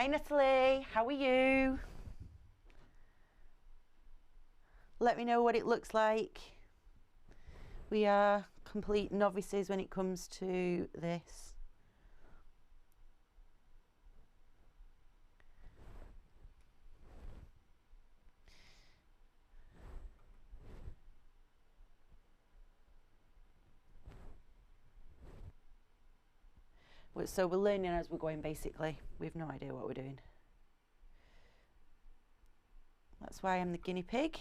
Hi Natalie, how are you? Let me know what it looks like. We are complete novices when it comes to this. So we're learning as we're going, basically. We have no idea what we're doing. That's why I'm the guinea pig.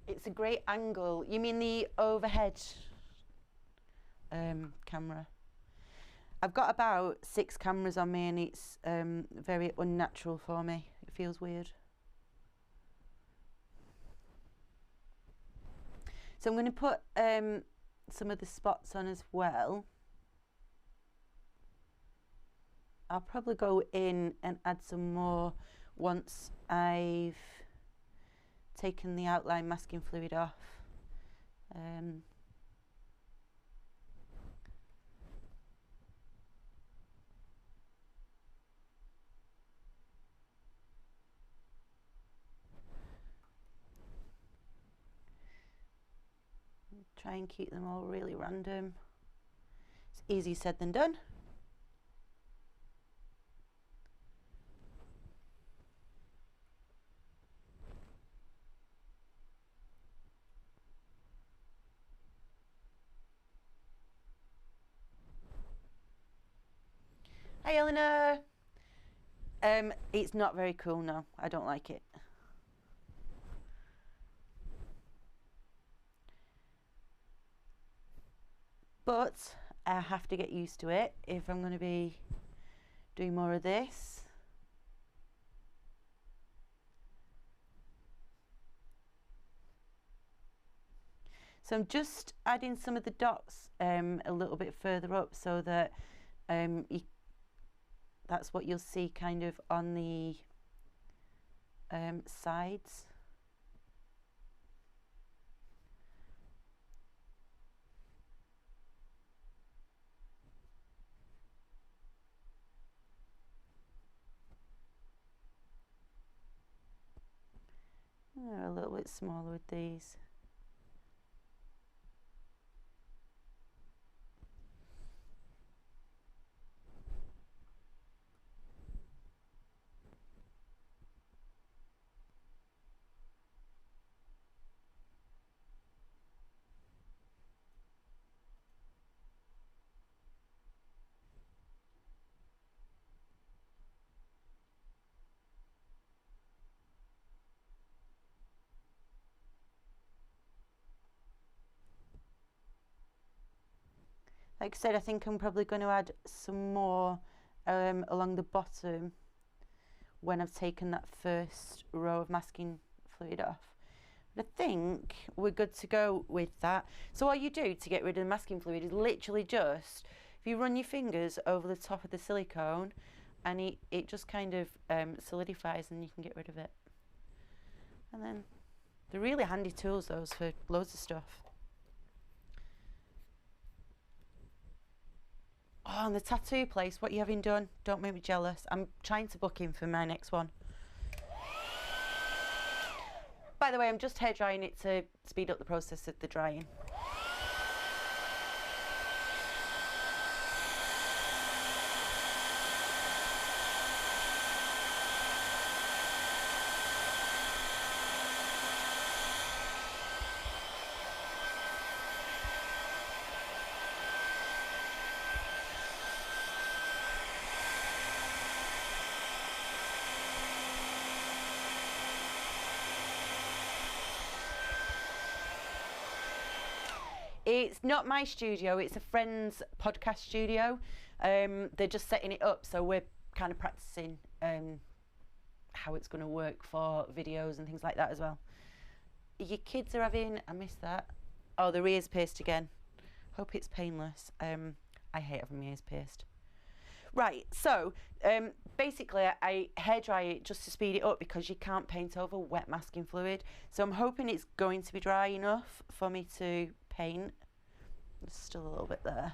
It's a great angle. You mean the overhead camera? I've got about 6 cameras on me and it's very unnatural for me. It feels weird. So I'm going to put some of the spots on as well. I'll probably go in and add some more once I've taken the outline masking fluid off. Try and keep them all really random. It's easier said than done. Hi Eleanor. It's not very cool, no. I don't like it. But I have to get used to it if I'm going to be doing more of this. So I'm just adding some of the dots a little bit further up so that that's what you'll see kind of on the sides. They're a little bit smaller with these. Like I said, I think I'm probably going to add some more along the bottom when I've taken that first row of masking fluid off. But I think we're good to go with that. So all you do to get rid of the masking fluid is literally just, if you run your fingers over the top of the silicone and it just kind of solidifies and you can get rid of it. And then they're really handy tools, those, for loads of stuff. Oh, and the tattoo place, what you having done? Don't make me jealous. I'm trying to book in for my next one. By the way, I'm just hair drying it to speed up the process of the drying. It's not my studio, it's a friend's podcast studio. They're just setting it up, so we're kind of practicing how it's going to work for videos and things like that as well. Your kids are having, I missed that. Oh, their ears pierced again. Hope it's painless. I hate having my ears pierced. Right, so basically I hairdry it just to speed it up because you can't paint over wet masking fluid. So I'm hoping it's going to be dry enough for me to paint. There's still a little bit there.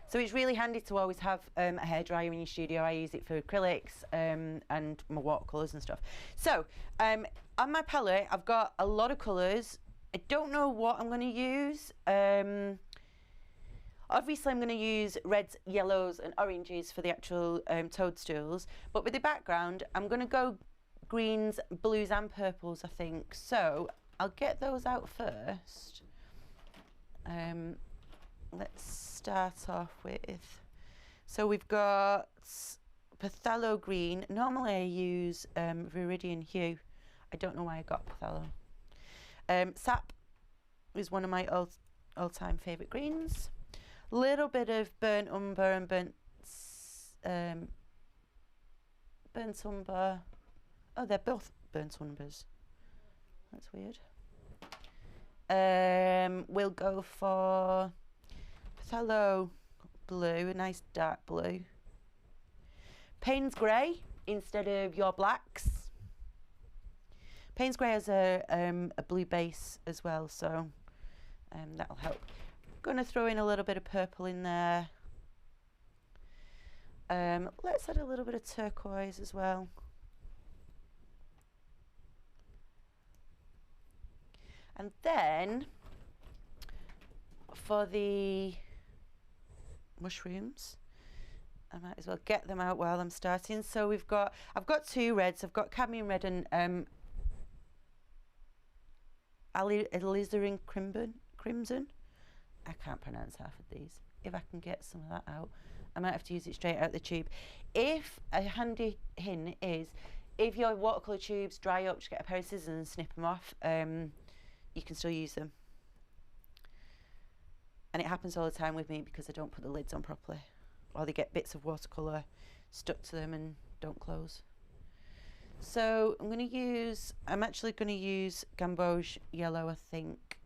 So it's really handy to always have a hairdryer in your studio. I use it for acrylics and my watercolours and stuff. So on my palette, I've got a lot of colours. I don't know what I'm going to use. Obviously, I'm going to use reds, yellows and oranges for the actual toadstools. But with the background, I'm going to go greens, blues and purples, I think. So I'll get those out first. Let's start off with, so we've got phthalo green. Normally I use viridian hue. I don't know why I got phthalo. Sap is one of my all-time favourite greens. Little bit of burnt umber and burnt umber. Oh, they're both burnt umbers. That's weird. We'll go for phthalo blue, a nice dark blue. Payne's grey instead of your blacks. Payne's grey has a blue base as well, so that'll help. Going to throw in a little bit of purple in there. Let's add a little bit of turquoise as well. And then for the mushrooms, I might as well get them out while I'm starting. So I've got two reds. I've got cadmium red and alizarin crimson. I can't pronounce half of these. If I can get some of that out, I might have to use it straight out the tube. If a handy hint is, if your watercolour tubes dry up, just get a pair of scissors and snip them off. You can still use them. And it happens all the time with me because I don't put the lids on properly, or they get bits of watercolour stuck to them and don't close. So I'm actually going to use gamboge yellow, I think,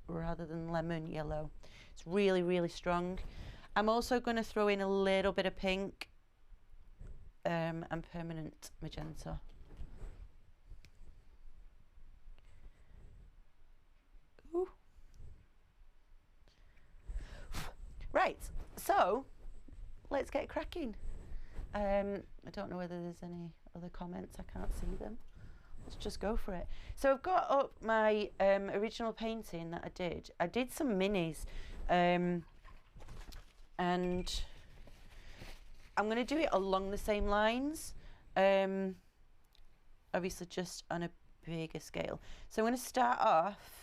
rather than lemon yellow. It's really, really strong. I'm also going to throw in a little bit of pink and permanent magenta. Ooh. Right, so let's get cracking. I don't know whether there's any other comments. I can't see them. Let's just go for it. So I've got up my original painting that I did. I did some minis, and I'm going to do it along the same lines, obviously just on a bigger scale. So I'm going to start off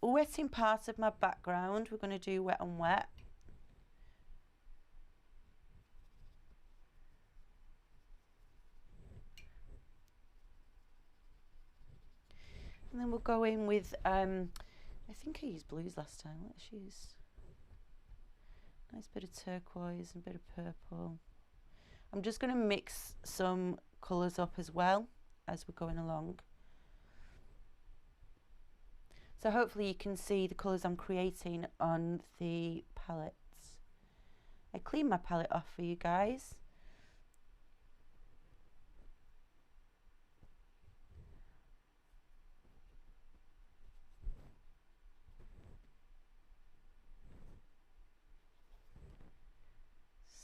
wetting part of my background. We're going to do wet on wet. And then we'll go in with, I think I used blues last time. Let's use a nice bit of turquoise and a bit of purple. I'm just going to mix some colours up as well as we're going along. So hopefully you can see the colours I'm creating on the palettes. I cleaned my palette off for you guys.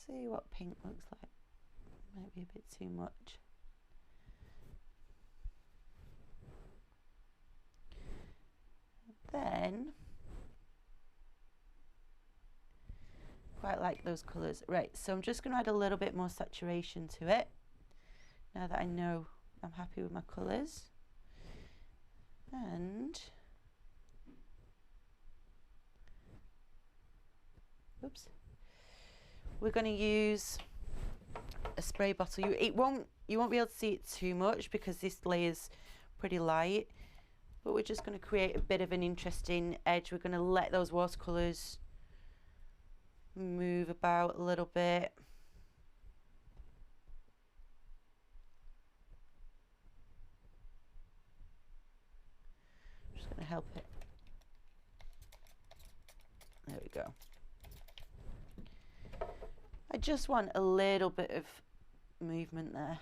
See what pink looks like. Might be a bit too much. Then, quite like those colours. Right, so I'm just going to add a little bit more saturation to it. Now that I know I'm happy with my colours. And oops, we're going to use a spray bottle. You won't be able to see it too much because this layer's pretty light, but we're just going to create a bit of an interesting edge. We're going to let those watercolours move about a little bit. Just going to help it. There we go. I just want a little bit of movement there.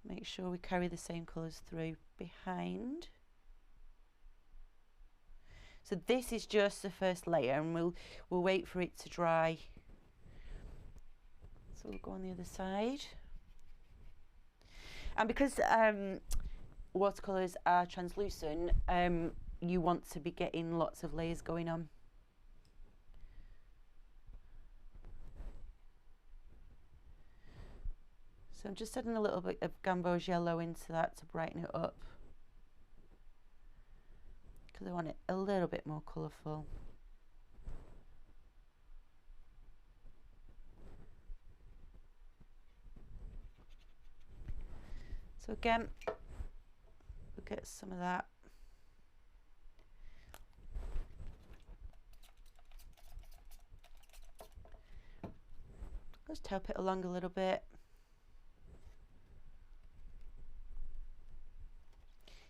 Make sure we carry the same colours through behind. So this is just the first layer, and we'll wait for it to dry. So we'll go on the other side. And because watercolours are translucent, you want to be getting lots of layers going on. So I'm just adding a little bit of Gamboge yellow into that to brighten it up, because I want it a little bit more colourful. So again, we'll get some of that. Just help it along a little bit.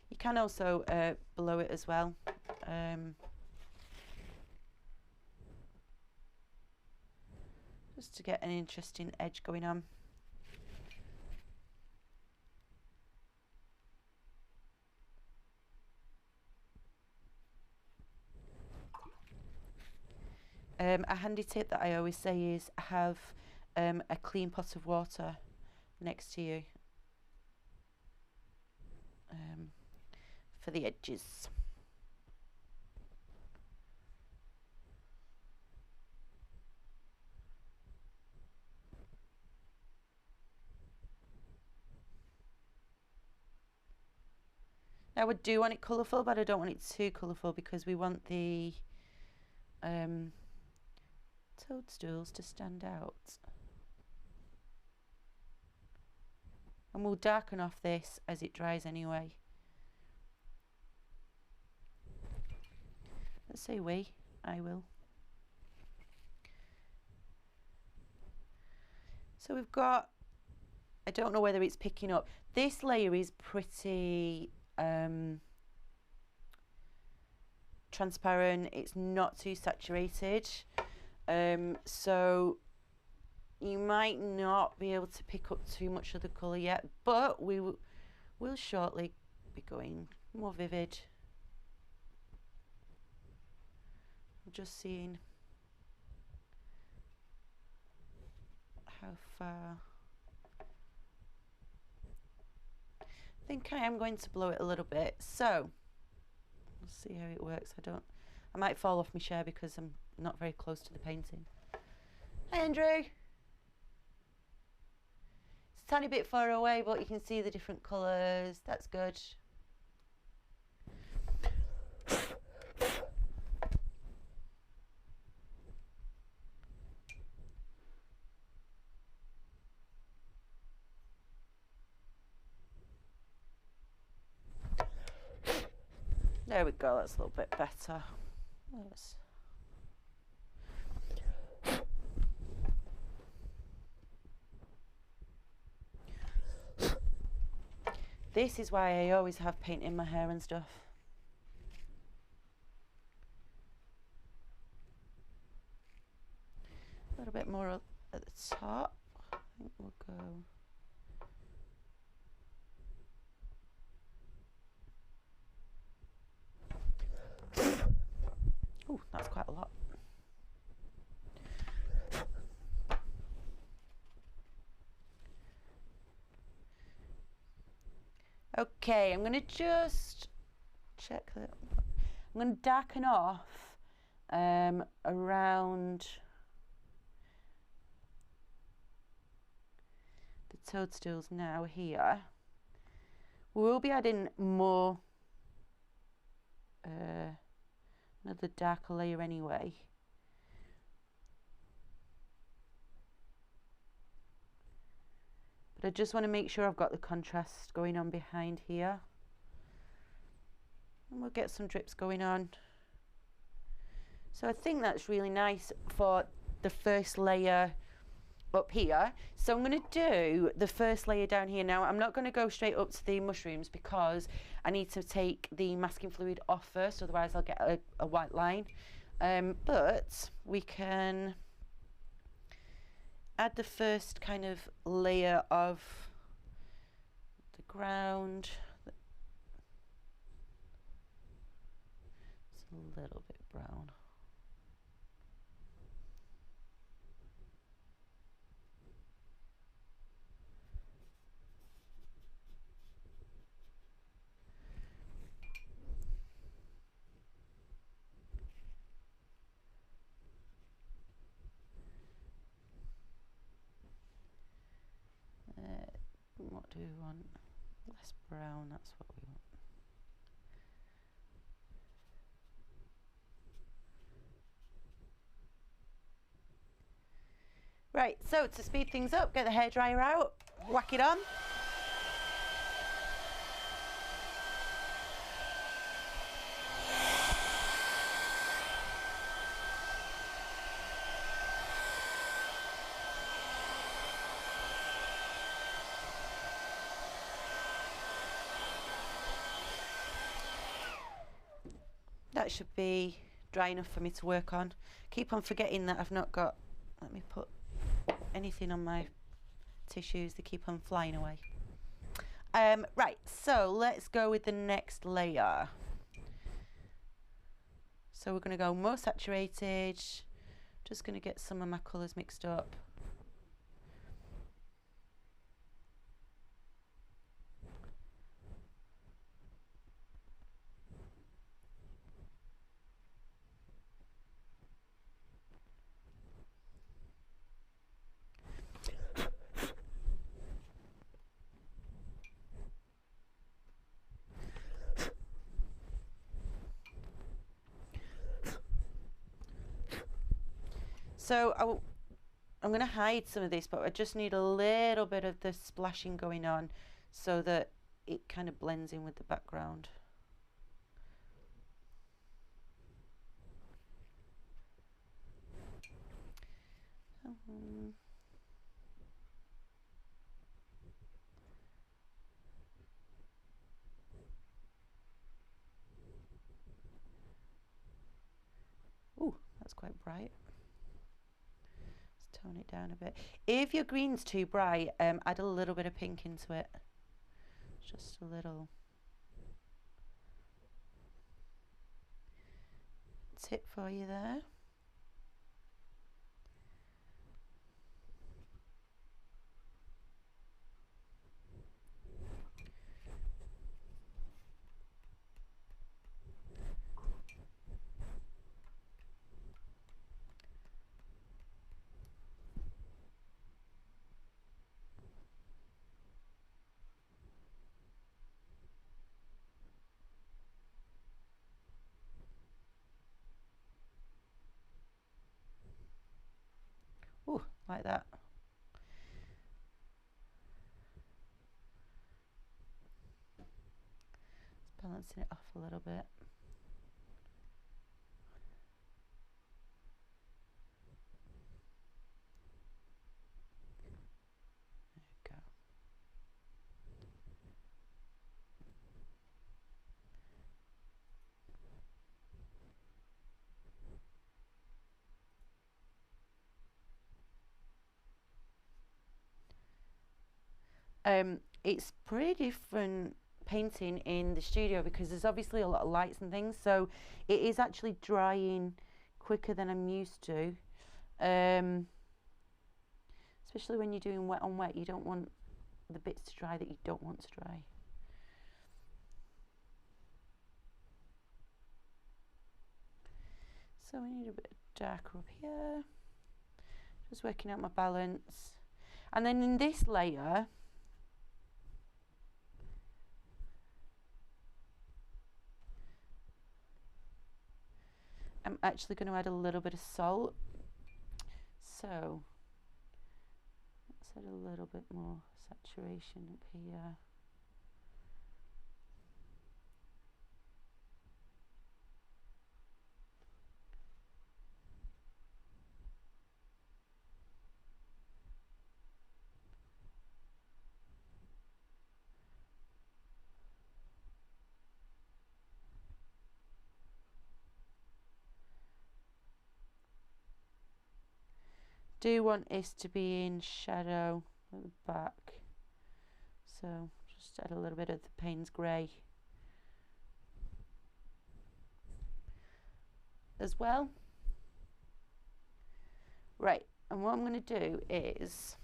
You can also blow it as well. Just to get an interesting edge going on. A handy tip that I always say is have a clean pot of water next to you for the edges. Now I do want it colourful, but I don't want it too colourful because we want the toadstools to stand out. And we'll darken off this as it dries anyway. Let's say we, I will. So we've got, I don't know whether it's picking up. This layer is pretty transparent. It's not too saturated. So you might not be able to pick up too much of the colour yet, but we will shortly be going more vivid. I'm just seeing how far. I think I am going to blow it a little bit, so we'll see how it works. I might fall off my chair because I'm not very close to the painting. Hi Andrew! It's a tiny bit far away, but you can see the different colours. That's good. There we go, that's a little bit better. Yes. This is why I always have paint in my hair and stuff. A little bit more at the top. I think we'll go. Oh, that's quite a lot. Okay, I'm going to just check that. I'm going to darken off around the toadstools now here. We will be adding more another darker layer anyway. But I just want to make sure I've got the contrast going on behind here. And we'll get some drips going on. So I think that's really nice for the first layer up here. So I'm going to do the first layer down here now. I'm not going to go straight up to the mushrooms because I need to take the masking fluid off first, otherwise I'll get a white line. But we can add the first kind of layer of the ground. It's a little bit brown. What do we want? Less brown, that's what we want. Right, so to speed things up, get the hairdryer out, whack it on. That should be dry enough for me to work on. Keep on forgetting that I've not got, let me put anything on my tissues, they keep on flying away. Right, so let's go with the next layer. So we're going to go more saturated, just going to get some of my colours mixed up. So I'm going to hide some of this, but I just need a little bit of the splashing going on so that it kind of blends in with the background. Ooh, that's quite bright. Tone it down a bit. If your green's too bright, add a little bit of pink into it. Just a little. Tip for you there. Ooh, like that. Just balancing it off a little bit. It's pretty different painting in the studio because there's obviously a lot of lights and things, so it is actually drying quicker than I'm used to, especially when you're doing wet on wet. You don't want the bits to dry that you don't want to dry. So we need a bit darker up here, just working out my balance. And then in this layer, actually going to add a little bit of salt. So let's add a little bit more saturation up here. Do want this to be in shadow at the back, so just add a little bit of the Payne's grey as well. Right, and what I'm going to do is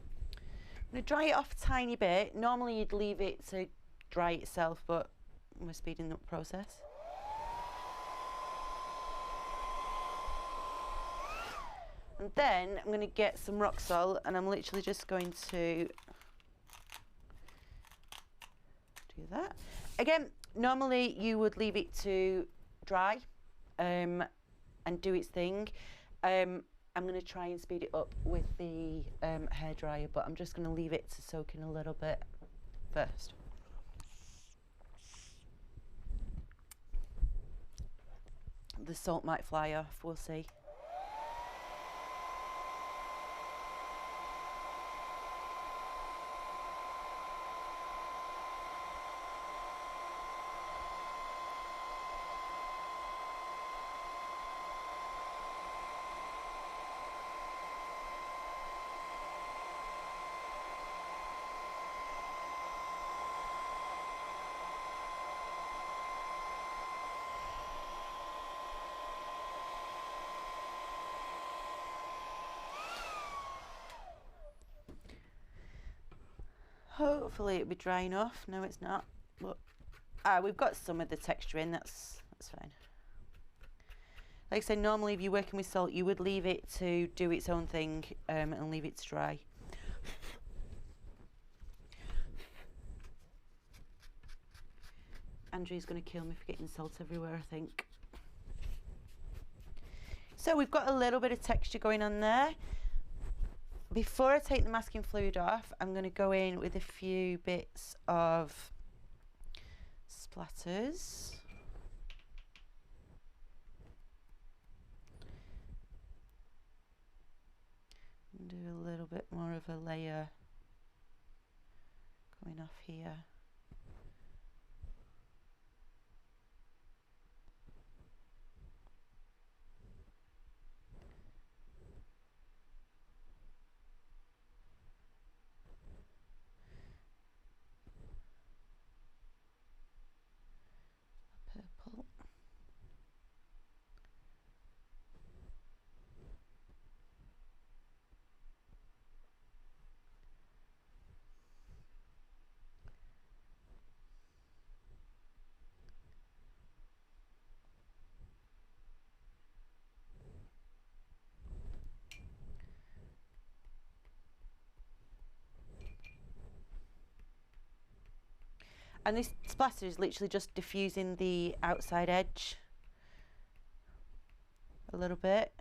I'm going to dry it off a tiny bit. Normally you'd leave it to dry itself, but we're speeding up the process. And then I'm going to get some rock salt, and I'm literally just going to do that. Again, normally you would leave it to dry and do its thing. I'm going to try and speed it up with the hairdryer, but I'm just going to leave it to soak in a little bit first. The salt might fly off, we'll see. Hopefully it'll be dry enough. No, it's not. But we've got some of the texture in. That's fine. Like I said, normally if you're working with salt, you would leave it to do its own thing and leave it to dry. Andrew's going to kill me for getting salt everywhere, I think. So we've got a little bit of texture going on there. Before I take the masking fluid off, I'm going to go in with a few bits of splatters. And do a little bit more of a layer going off here. Purple. And this splatter is literally just diffusing the outside edge a little bit.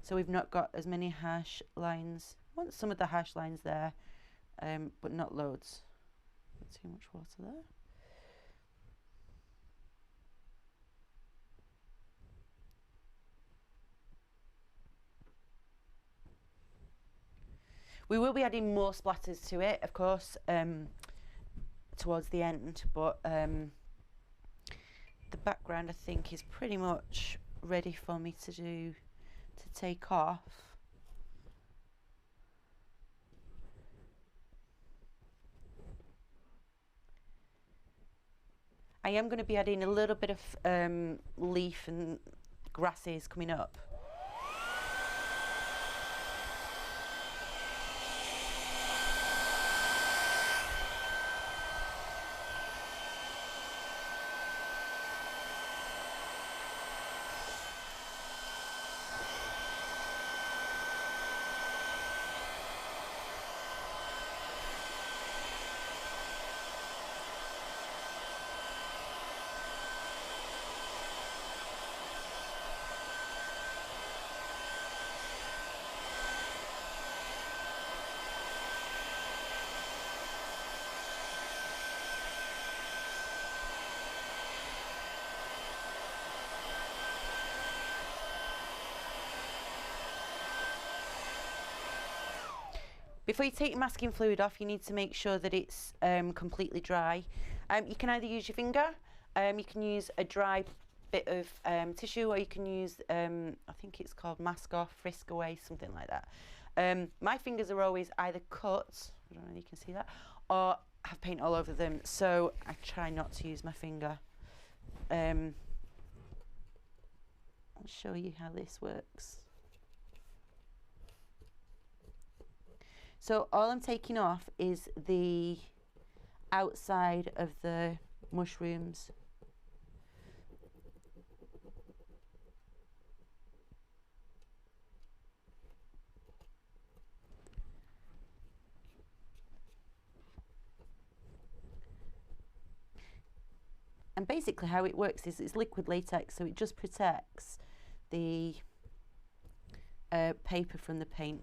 So we've not got as many hash lines. I want some of the hash lines there, but not loads. Not too much water there. We will be adding more splatters to it, of course, towards the end, but the background I think is pretty much ready for me to take off. I am going to be adding a little bit of leaf and grasses coming up. Before you take your masking fluid off, you need to make sure that it's completely dry. You can either use your finger, you can use a dry bit of tissue, or you can use, I think it's called Mask Off, Frisk Away, something like that. My fingers are always either cut, I don't know if you can see that, or have paint all over them, so I try not to use my finger. I'll show you how this works. So all I'm taking off is the outside of the mushrooms. And basically how it works is it's liquid latex, so it just protects the paper from the paint.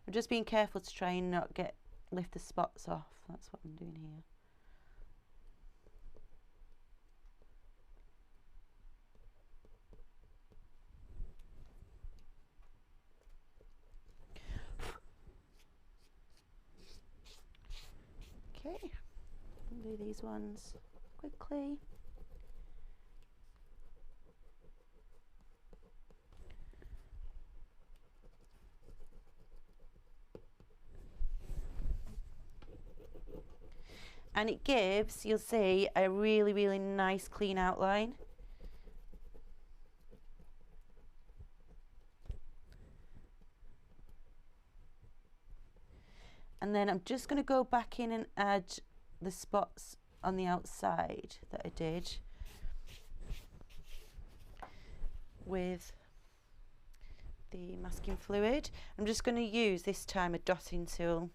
I'm just being careful to try and not lift the spots off. That's what I'm doing here. Okay, I'll do these ones quickly. And it gives, you'll see, a really, really nice clean outline. And then I'm just going to go back in and add the spots on the outside that I did with the masking fluid. I'm just going to use this time a dotting tool.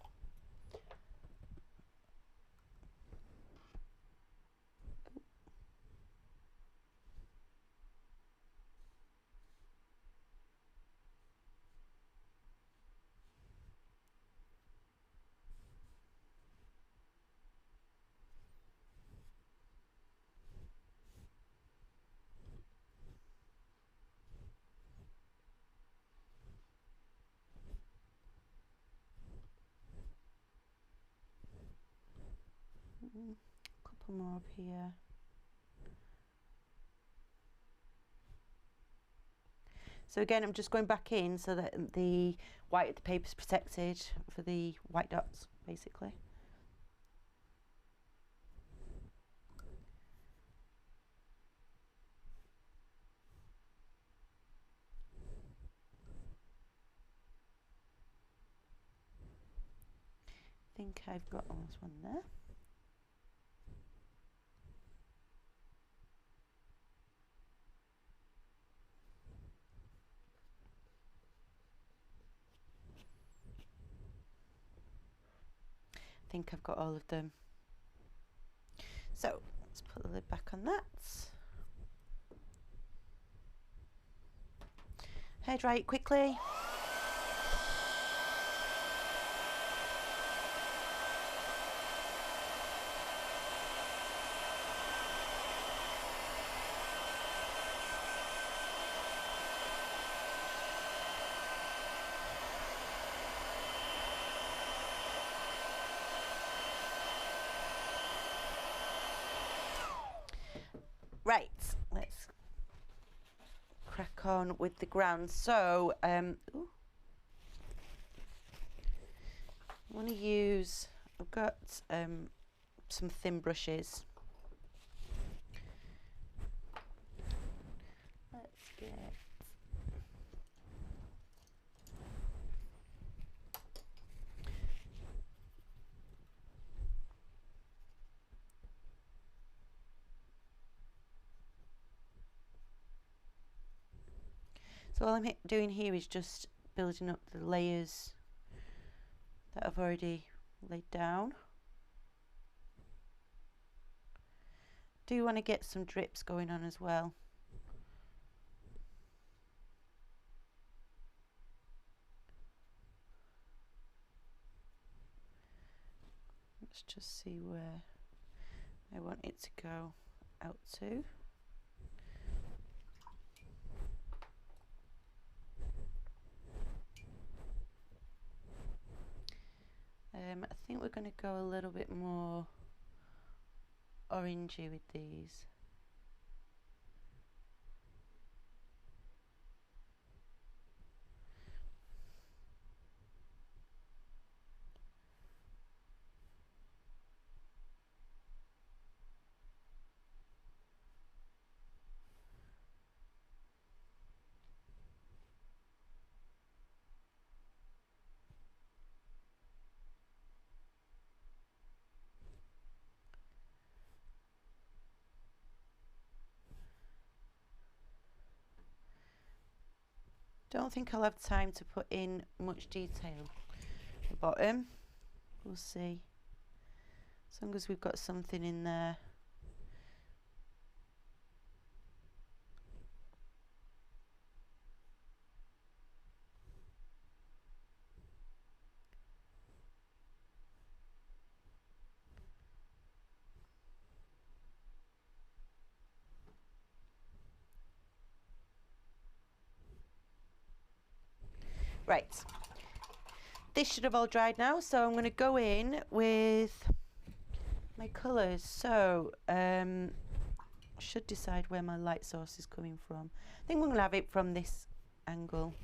Couple more up here. So again, I'm just going back in so that the white of the paper is protected for the white dots, basically. I think I've got almost one there. I think I've got all of them. So let's put the lid back on that. Hair dry it quickly. Right, let's crack on with the ground. So, I want to use, I've got some thin brushes. Let's get So all I'm doing here is just building up the layers that I've already laid down. Do want to get some drips going on as well. Let's just see where I want it to go out to. think we're going to go a little bit more orangey with these. Don't think I'll have time to put in much detail at the bottom. We'll see. As long as we've got something in there. Right, this should have all dried now, so I'm going to go in with my colours. So should decide where my light source is coming from. I think we're going to have it from this angle.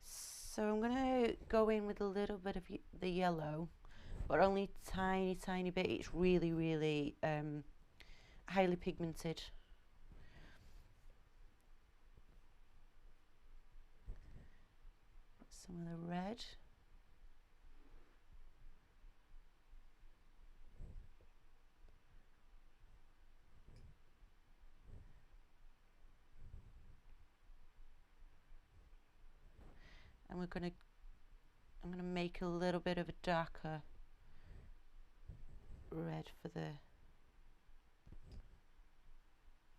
So I'm going to go in with a little bit of the yellow, but only tiny bit. It's really highly pigmented. Some of the red. And I'm gonna make a little bit of a darker red for the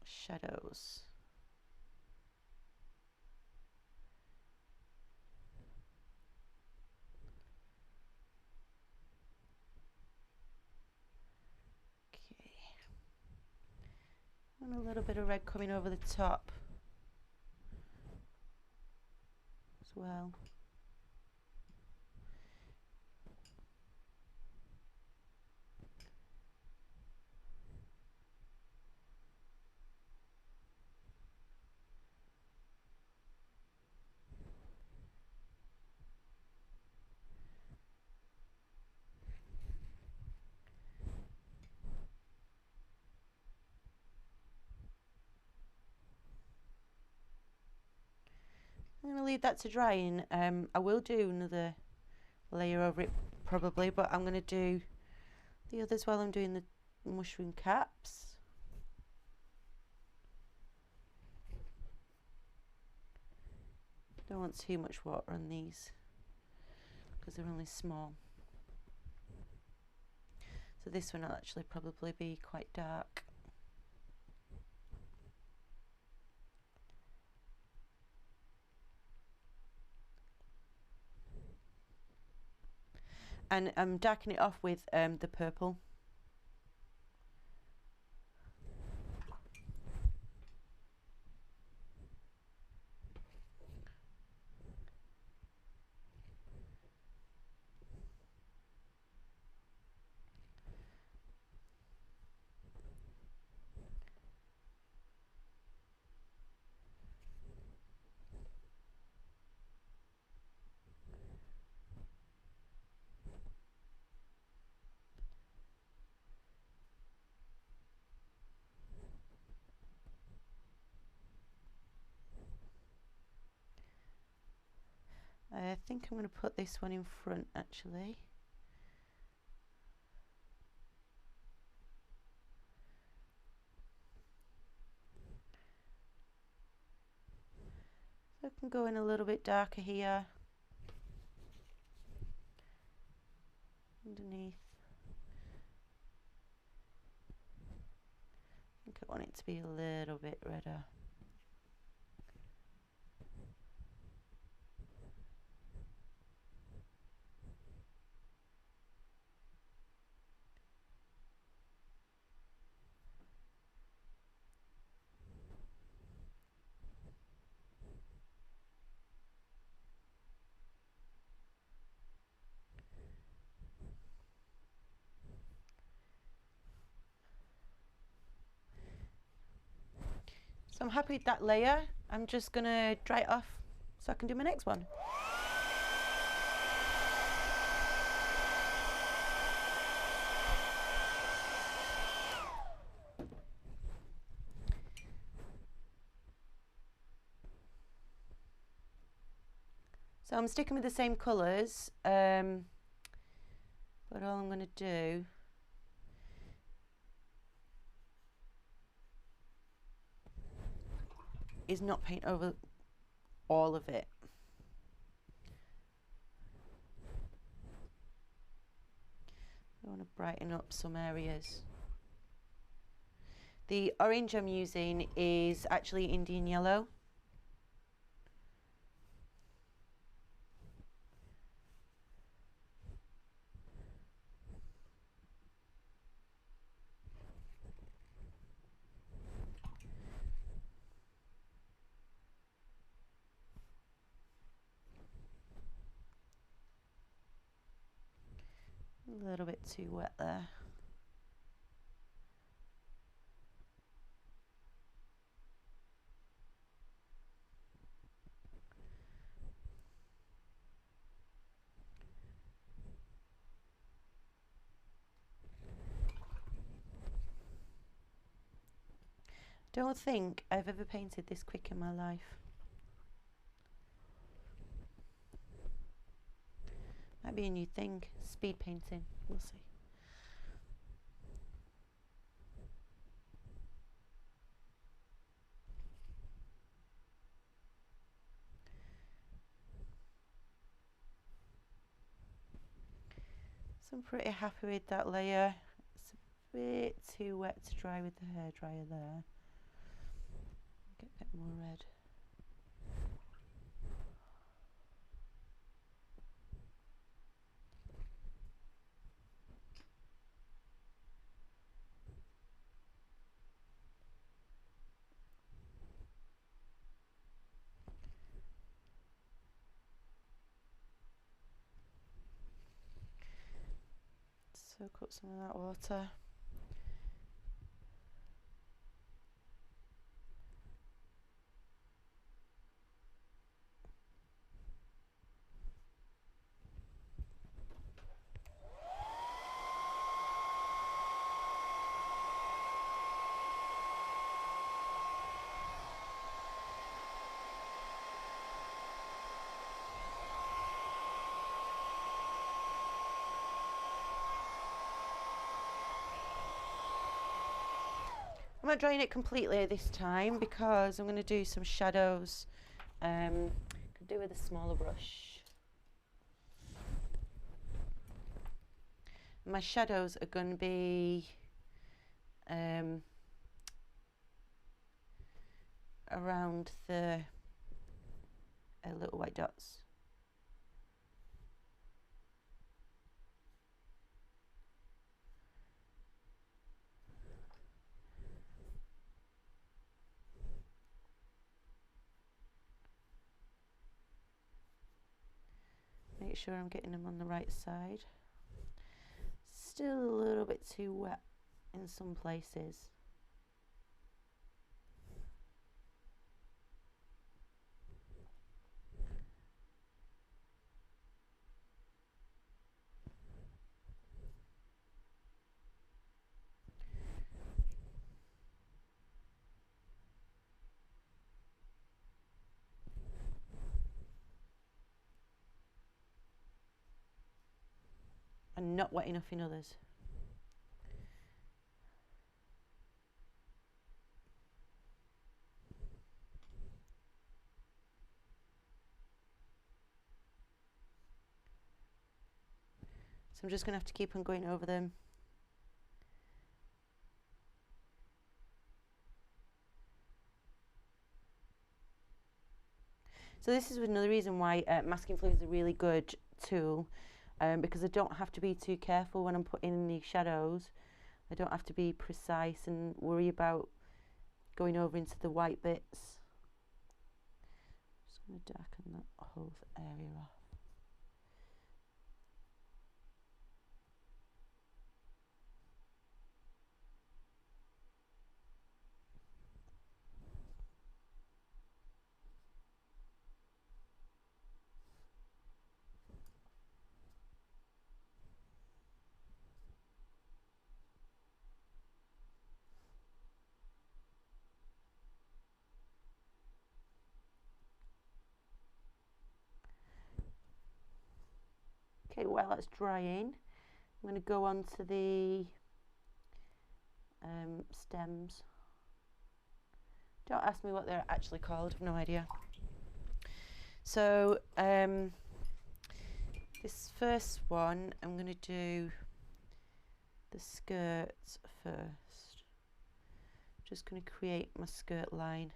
shadows. Okay. And a little bit of red coming over the top as well. I'm going to leave that to dry, and I will do another layer over it probably, but I'm going to do the others while I'm doing the mushroom caps. Don't want too much water on these because they're only small. So this one will actually probably be quite dark. And I'm darkening it off with the purple. I think I'm going to put this one in front actually. So I can go in a little bit darker here. Underneath. I think I want it to be a little bit redder. I'm happy with that layer. I'm just going to dry it off so I can do my next one. So I'm sticking with the same colours, but all I'm going to do is not paint over all of it. I want to brighten up some areas. The orange I'm using is actually Indian yellow. A little bit too wet there. Don't think I've ever painted this quick in my life. Might be a new thing, speed painting, we'll see. So I'm pretty happy with that layer. It's a bit too wet to dry with the hairdryer there. Get a bit more red. Soak up some of that water. I'm not drying it completely this time because I'm going to do some shadows. Could do with a smaller brush. My shadows are going to be around the little white dots. Make sure I'm getting them on the right side. Still a little bit too wet in some places. And not wet enough in others. So I'm just going to have to keep on going over them. So this is another reason why masking fluid is a really good tool, because I don't have to be too careful when I'm putting in these shadows. I don't have to be precise and worry about going over into the white bits. Just going to darken that whole area off. Okay, while that's drying, I'm going to go on to the stems. Don't ask me what they're actually called, I've no idea. So this first one, I'm going to do the skirts first. Just going to create my skirt line.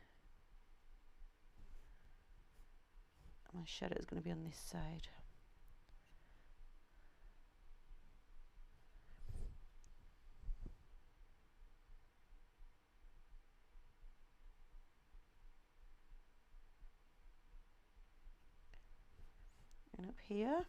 My shadow is going to be on this side. And up here.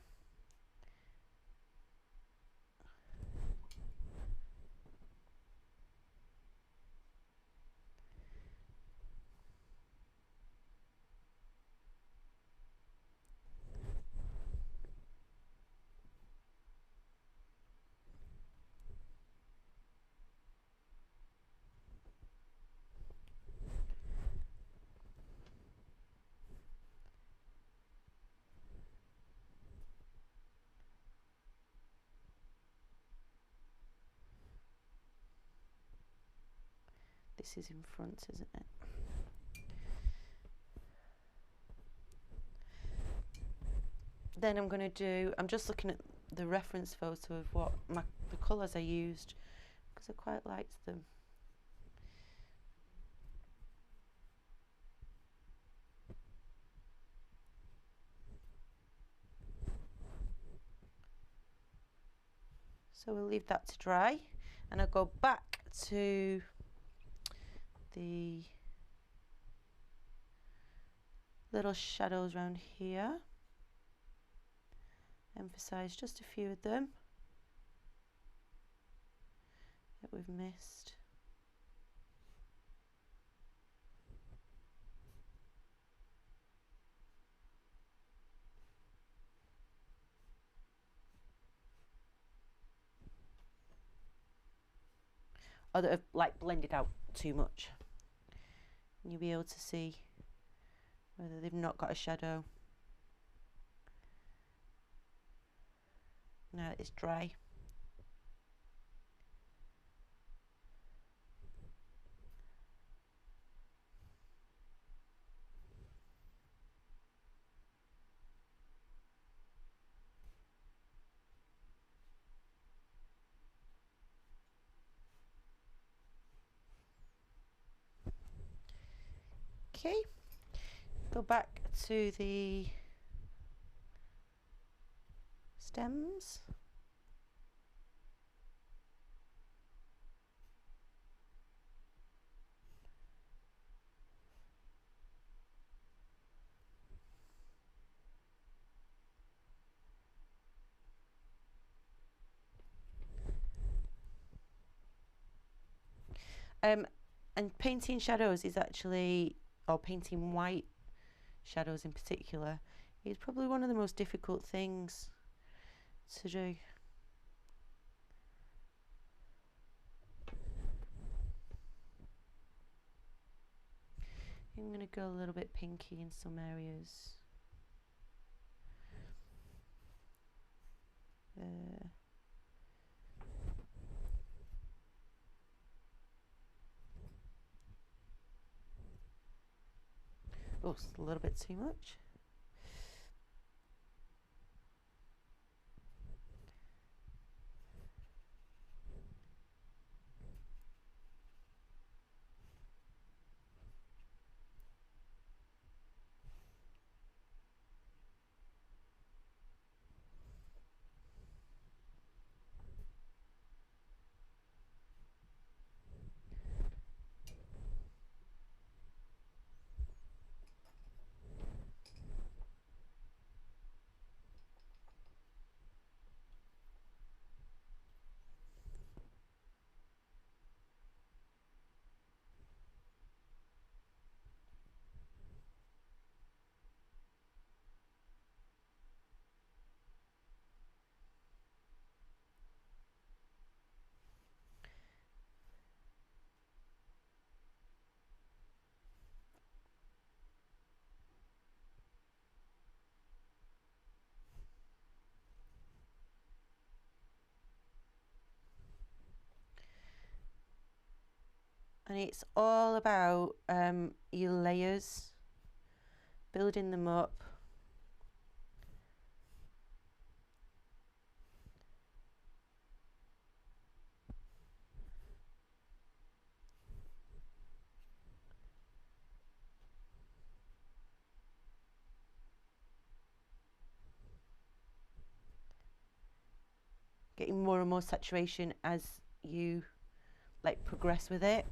This is in front, isn't it? Then I'm going to do, I'm just looking at the reference photo of what the colours I used, because I quite liked them. So we'll leave that to dry, and I'll go back to the little shadows around here. Emphasize just a few of them that we've missed. Or that have like blended out too much. And you'll be able to see whether they've not got a shadow. Now it's dry. Okay, go back to the stems. And painting shadows is actually, or painting white shadows in particular, is probably one of the most difficult things to do. I'm going to go a little bit pinky in some areas. Oh, it's a little bit too much. And it's all about your layers, building them up. Getting more and more saturation as you like progress with it.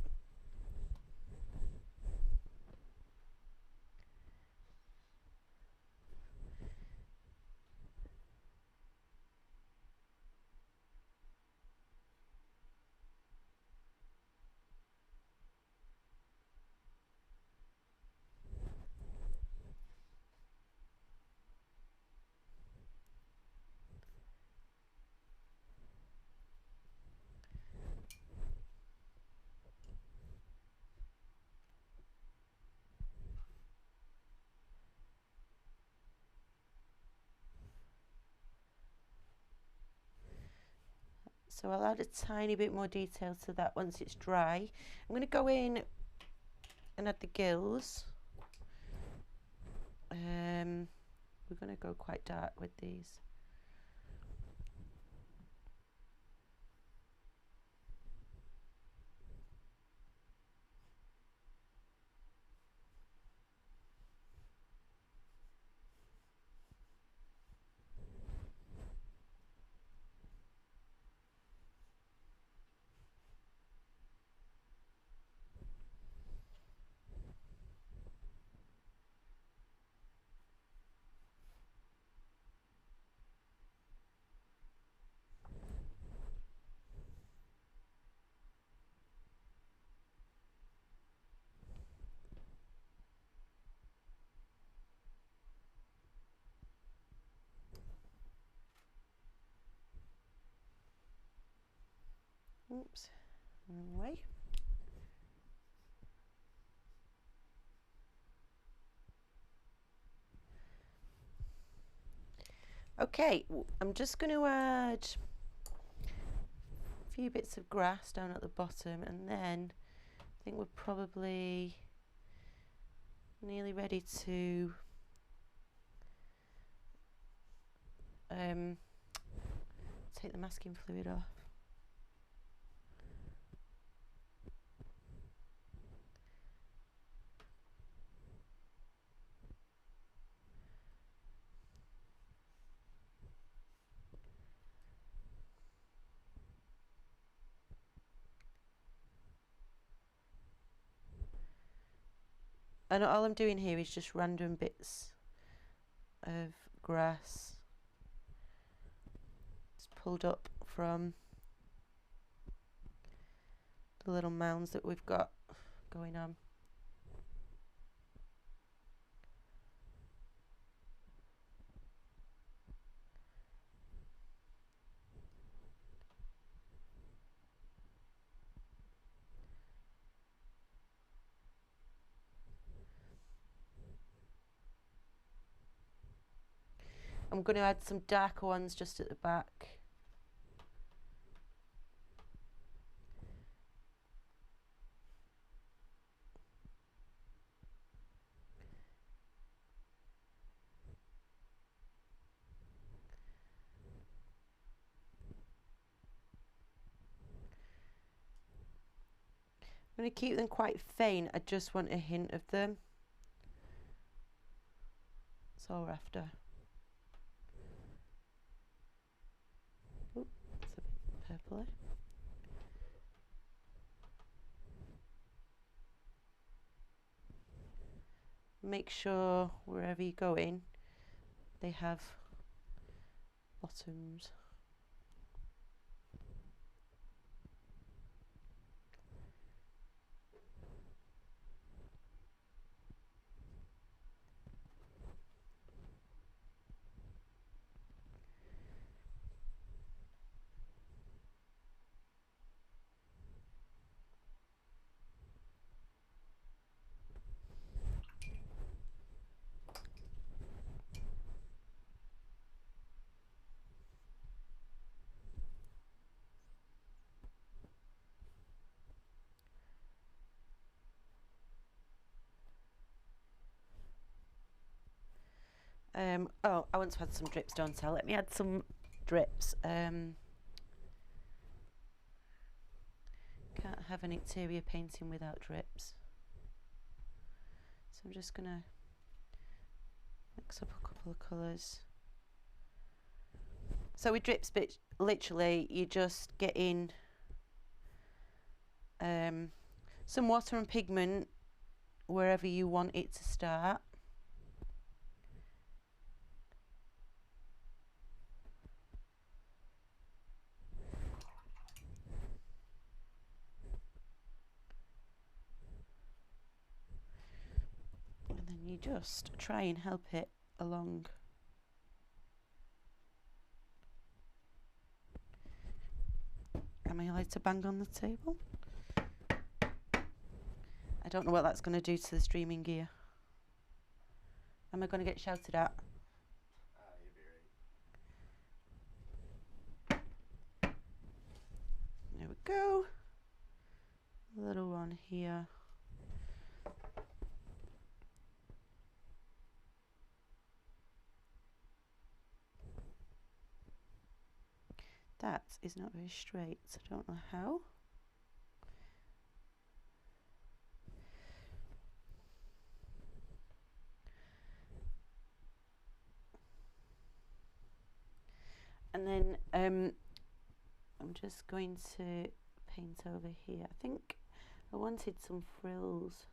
So I'll add a tiny bit more detail to that once it's dry. I'm going to go in and add the gills. We're going to go quite dark with these. Oops, wrong way. Okay, I'm just going to add a few bits of grass down at the bottom, and then I think we're probably nearly ready to take the masking fluid off. And all I'm doing here is just random bits of grass. It's pulled up from the little mounds that we've got going on. I'm going to add some darker ones just at the back. I'm going to keep them quite faint. I just want a hint of them. That's all we're after. Ooh, it's a bit purpley. Make sure wherever you're going, they have bottoms. Oh, I want to add some drips, don't I? Let me add some drips. Can't have an interior painting without drips. So I'm just going to mix up a couple of colours. So with drips, but literally you just get in some water and pigment wherever you want it to start. And then you just try and help it along. Am I allowed to bang on the table? I don't know what that's going to do to the streaming gear. Am I going to get shouted at? You'll be right. There we go. A little one here. That is not very straight, so I don't know how. And then I'm just going to paint over here. I think I wanted some frills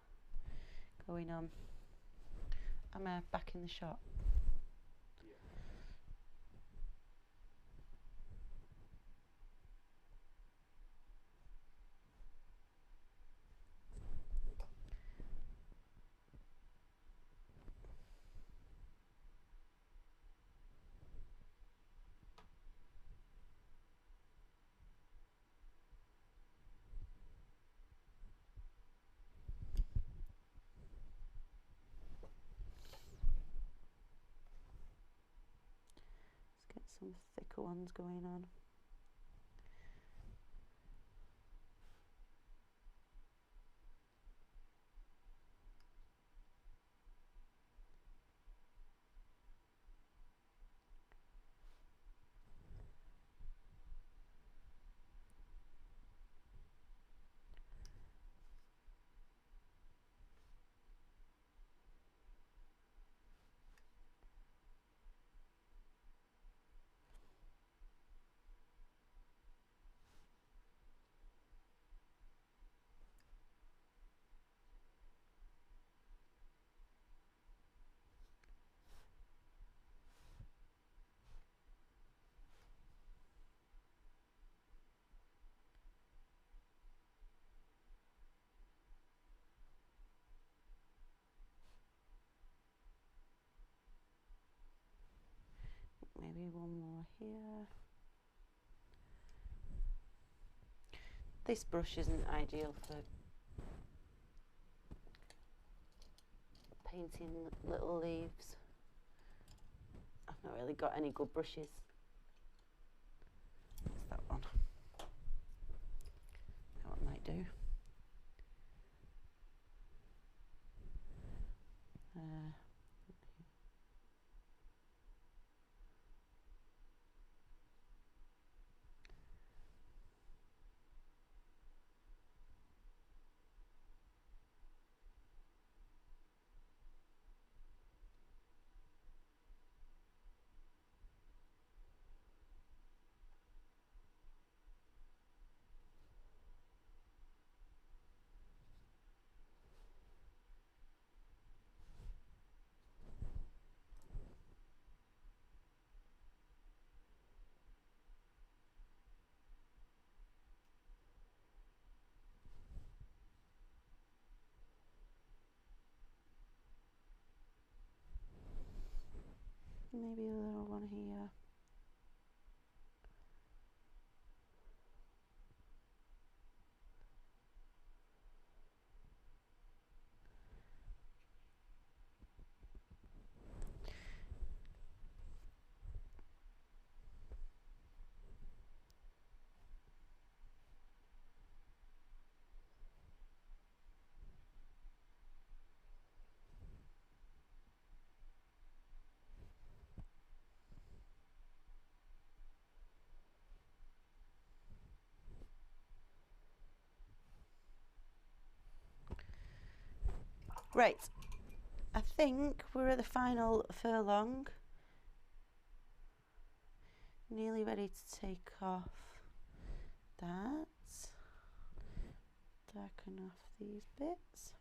going on. Am I back in the shot? Let's get some thicker ones going on. Maybe one more here. This brush isn't ideal for painting little leaves. I've not really got any good brushes. What's that one? That one might do. Right, I think we're at the final furlong. Nearly ready to take off that. Darken off these bits.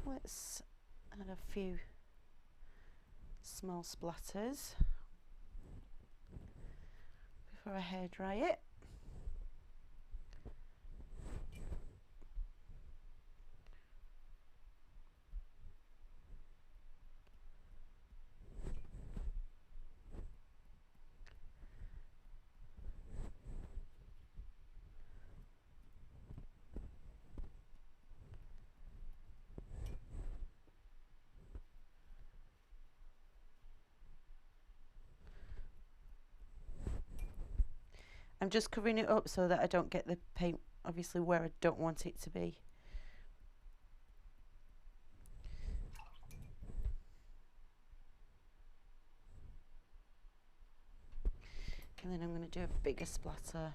Let's add a few small splatters before I hair dry it. I'm just covering it up so that I don't get the paint obviously where I don't want it to be. And then I'm going to do a bigger splatter.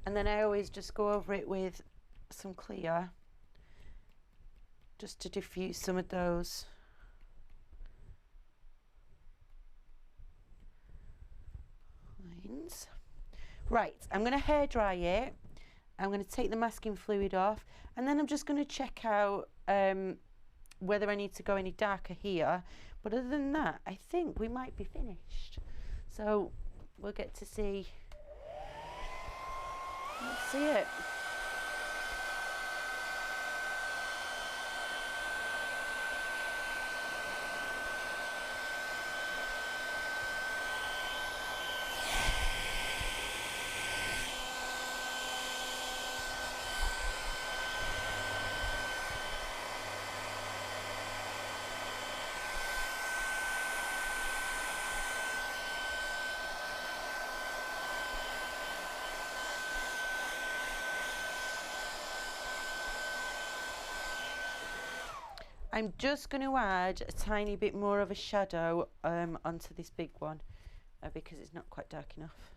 And then I always just go over it with some clear just to diffuse some of those lines. Right, I'm going to hair dry it. I'm going to take the masking fluid off, and then I'm just going to check out whether I need to go any darker here. But other than that, I think we might be finished. So we'll get to see. Let's see it. I'm just going to add a tiny bit more of a shadow onto this big one because it's not quite dark enough.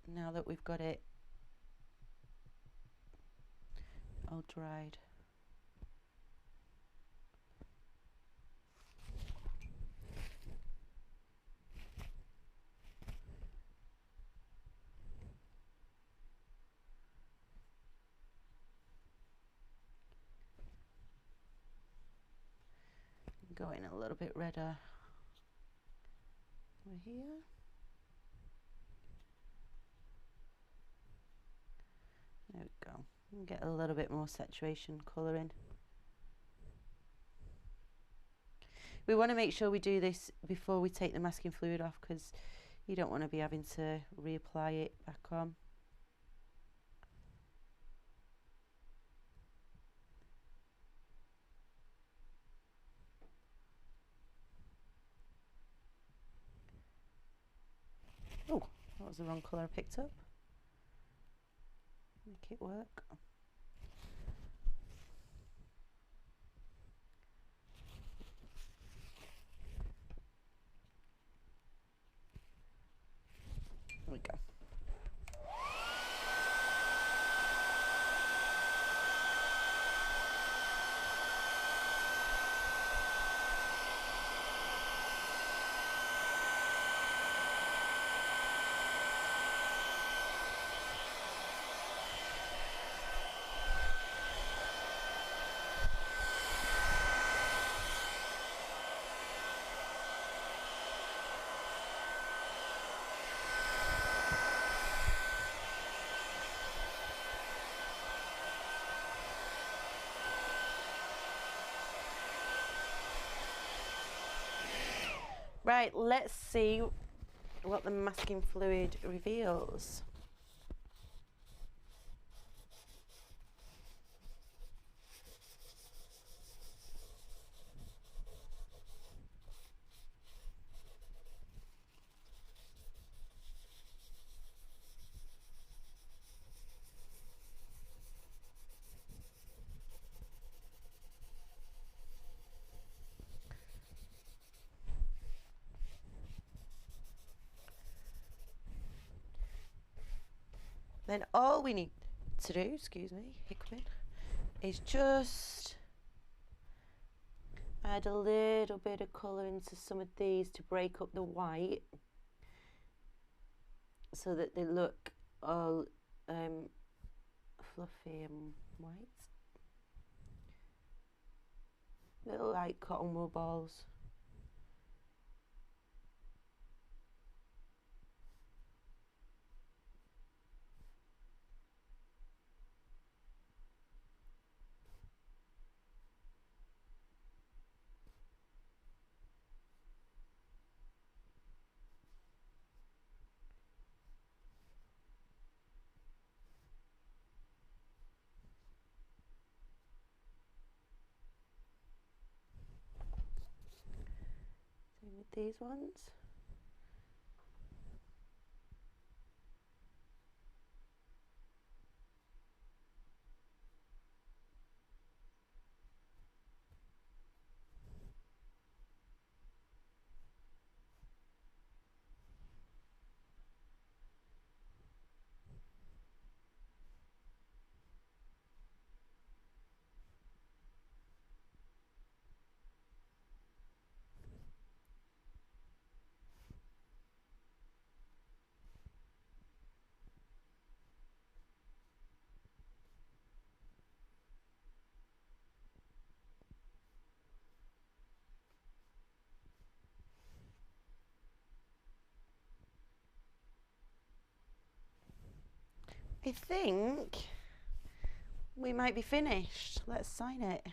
Now that we've got it all dried. Go in a little bit redder over here. There we go. And get a little bit more saturation colour in. We want to make sure we do this before we take the masking fluid off because you don't want to be having to reapply it back on. Oh, that was the wrong colour I picked up. Make it work. Right, let's see what the masking fluid reveals. Then all we need to do, excuse me, hiccuping, is just add a little bit of colour into some of these to break up the white so that they look all fluffy and white. Little like cotton wool balls. Same with these ones. I think we might be finished. Let's sign it.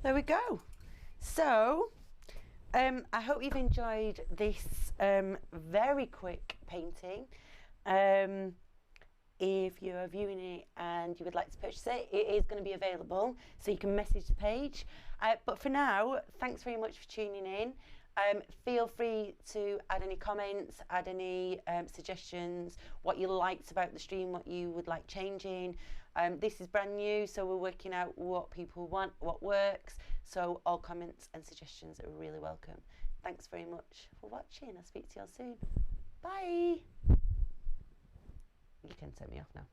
There we go. So, I hope you've enjoyed this very quick painting. If you're viewing it and you would like to purchase it, it is going to be available, so you can message the page. But for now, thanks very much for tuning in. Feel free to add any comments, add any suggestions, what you liked about the stream, what you would like changing. This is brand new, so we're working out what people want, what works. So all comments and suggestions are really welcome. Thanks very much for watching. I'll speak to you all soon. Bye. You can turn me off now.